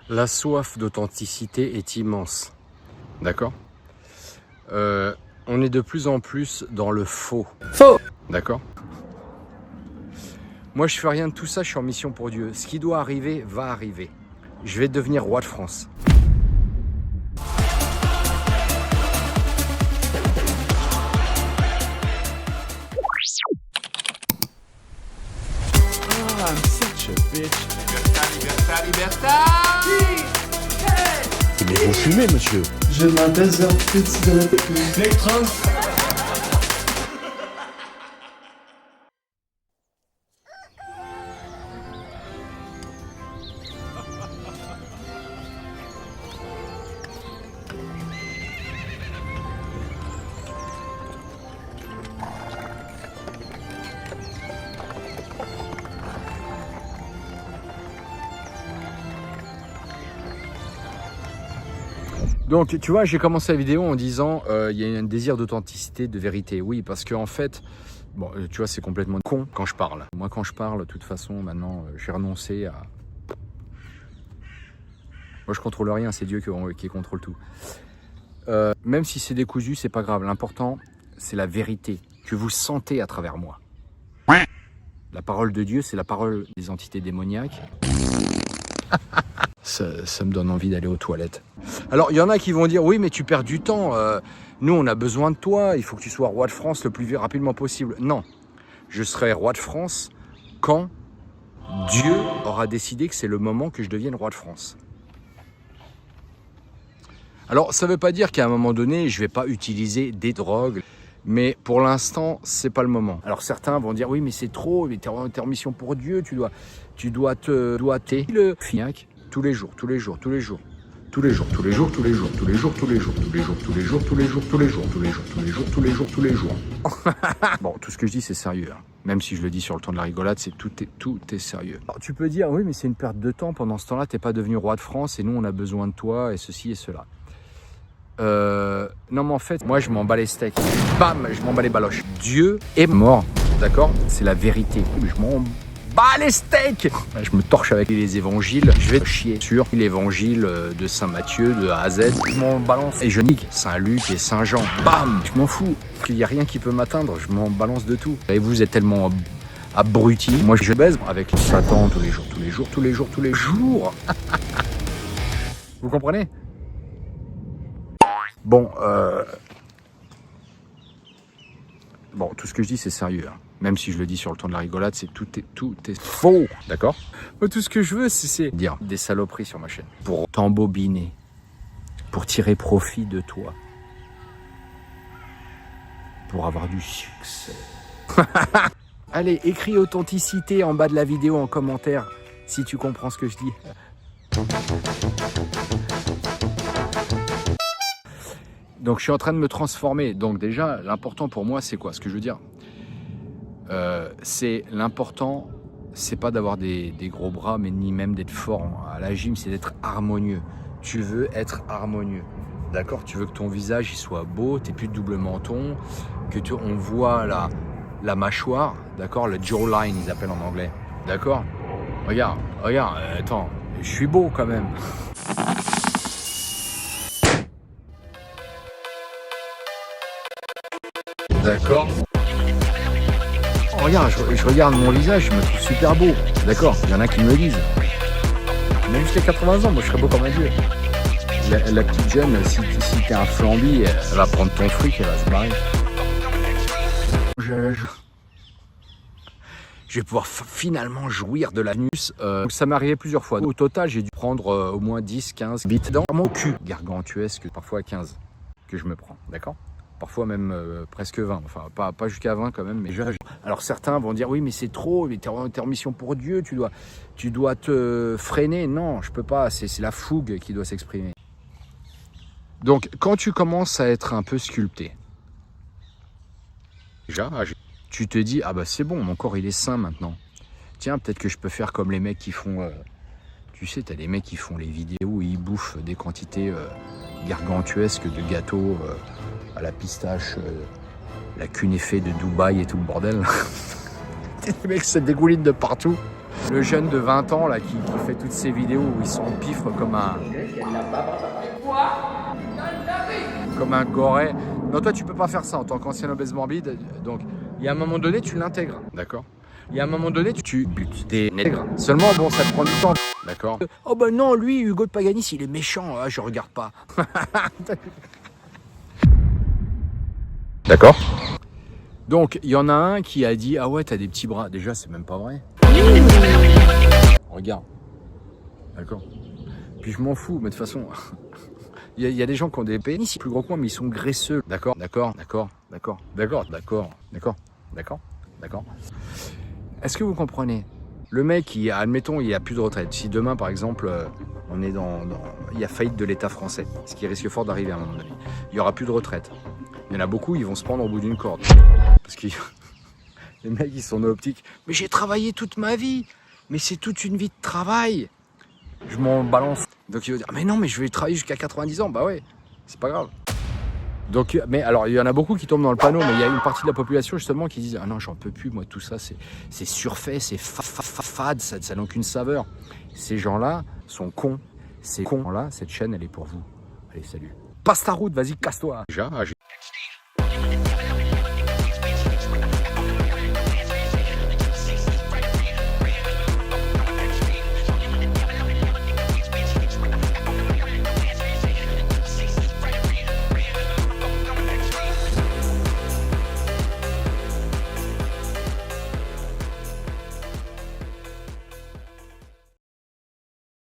La soif d'authenticité est immense, d'accord? On est de plus en plus dans le faux. Faux. D'accord? Moi, je fais rien de tout ça, je suis en mission pour Dieu. Ce qui doit arriver, va arriver. Je vais devenir roi de France. Oh, I'm such a bitch. Libertad. Mais vous fumez, monsieur. Je m'appelle Zerfitz. Electron. Donc, tu vois, j'ai commencé la vidéo en disant il y a un désir d'authenticité, de vérité. Oui, parce qu'en fait, bon, tu vois, c'est complètement con quand je parle. Moi, quand je parle, de toute façon, maintenant, j'ai renoncé à... Moi, je contrôle rien, c'est Dieu qui contrôle tout. Même si c'est décousu, c'est pas grave. L'important, c'est la vérité que vous sentez à travers moi. La parole de Dieu, c'est la parole des entités démoniaques. Ça me donne envie d'aller aux toilettes. Alors, il y en a qui vont dire, oui, mais tu perds du temps. Nous, on a besoin de toi. Il faut que tu sois roi de France le plus rapidement possible. Non, je serai roi de France quand Dieu aura décidé que c'est le moment que je devienne roi de France. Alors, ça ne veut pas dire qu'à un moment donné, je ne vais pas utiliser des drogues. Mais pour l'instant, c'est pas le moment. Alors certains vont dire, oui, mais c'est trop, mais t'es en mission pour Dieu, tu dois t'es le FIAC tous les jours. Bon, tout ce que je dis, c'est sérieux. Hein. Même si je le dis sur le ton de la rigolade, tout est sérieux. Alors, tu peux dire, oui, mais c'est une perte de temps. Pendant ce temps-là, t'es pas devenu roi de France et nous, on a besoin de toi et ceci et cela. Non mais en fait, moi je m'en bats les steaks. Bam, je m'en bats les baloches. Dieu est mort, d'accord? C'est la vérité. Je m'en bats les steaks. Je me torche avec les évangiles. Je vais chier sur l'évangile de Saint Matthieu de A à Z. Je m'en balance et je nique Saint Luc et Saint Jean. Bam, je m'en fous. Il n'y a rien qui peut m'atteindre. Je m'en balance de tout. Et vous êtes tellement abrutis. Moi je baise avec Satan tous les jours. Vous comprenez? Bon, tout ce que je dis, c'est sérieux. Hein. Même si je le dis sur le ton de la rigolade, tout est faux, d'accord? Moi, tout ce que je veux, c'est dire des saloperies sur ma chaîne. Pour t'embobiner, pour tirer profit de toi. Pour avoir du succès. Allez, écris authenticité en bas de la vidéo en commentaire, si tu comprends ce que je dis. Donc je suis en train de me transformer. Donc déjà, l'important pour moi, c'est quoi? Ce que je veux dire, l'important, c'est pas d'avoir des gros bras, mais ni même d'être fort à la gym, c'est d'être harmonieux. Tu veux être harmonieux, d'accord? Tu veux que ton visage il soit beau, t'aies plus de double menton, on voit la mâchoire, d'accord? Le jawline, ils appellent en anglais, d'accord? Regarde, attends, je suis beau quand même. D'accord. Oh, regarde, je regarde mon visage, je me trouve super beau. D'accord, il y en a qui me le disent. Même jusqu'à 80 ans, moi je serais beau comme un dieu. La petite jeune, si t'es un flambi, elle va prendre ton fric, elle va se barrer. Je vais pouvoir finalement jouir de l'anus. Ça m'est arrivé plusieurs fois. Au total, j'ai dû prendre au moins 10, 15 bites dans mon cul. Gargantuesque, parfois 15 que je me prends, d'accord? Parfois même presque 20, enfin pas jusqu'à 20 quand même. Mais alors certains vont dire oui mais c'est trop, mais t'es en mission pour Dieu, tu dois te freiner. Non, je peux pas, c'est la fougue qui doit s'exprimer. Donc quand tu commences à être un peu sculpté, déjà tu te dis ah bah c'est bon, mon corps il est sain maintenant. Tiens, peut-être que je peux faire comme les mecs qui font... tu sais, t'as des mecs qui font les vidéos où ils bouffent des quantités gargantuesques de gâteaux à la pistache, la cunéfée de Dubaï et tout le bordel. Les mecs se dégoulinent de partout. Le jeune de 20 ans là qui fait toutes ces vidéos où ils s'empiffrent comme un goret. Non, toi tu peux pas faire ça en tant qu'ancien obèse morbide. Donc il y a un moment donné tu l'intègres, d'accord? Il y a un moment donné tu butes des nègres. Seulement bon ça te prend du temps, d'accord? Oh ben non, lui Hugo de Paganis il est méchant, ah, je regarde pas. D'accord? Donc il y en a un qui a dit ah ouais t'as des petits bras. Déjà c'est même pas vrai. Regarde. D'accord? Puis je m'en fous, mais de toute façon, il y a des gens qui ont des pénis plus gros que moi, mais ils sont graisseux. D'accord? D'accord? D'accord? D'accord? D'accord? D'accord? D'accord? D'accord? D'accord? Est-ce que vous comprenez? Le mec, admettons, il n'y a plus de retraite. Si demain, par exemple, on est il y a faillite de l'État français, ce qui risque fort d'arriver à un moment donné, il n'y aura plus de retraite. Il y en a beaucoup, ils vont se prendre au bout d'une corde. Parce que les mecs, ils sont optiques. Mais j'ai travaillé toute ma vie. Mais c'est toute une vie de travail. Je m'en balance. Donc il va dire, mais non, mais je vais travailler jusqu'à 90 ans. Bah ouais, c'est pas grave. Donc, mais alors, il y en a beaucoup qui tombent dans le panneau, mais il y a une partie de la population justement qui disent, ah non, j'en peux plus, moi, tout ça, c'est surfait, c'est fade, ça n'a aucune saveur. Ces gens-là sont cons. Ces cons-là, cette chaîne, elle est pour vous. Allez, salut. Passe ta route, vas-y, casse-toi. Déjà,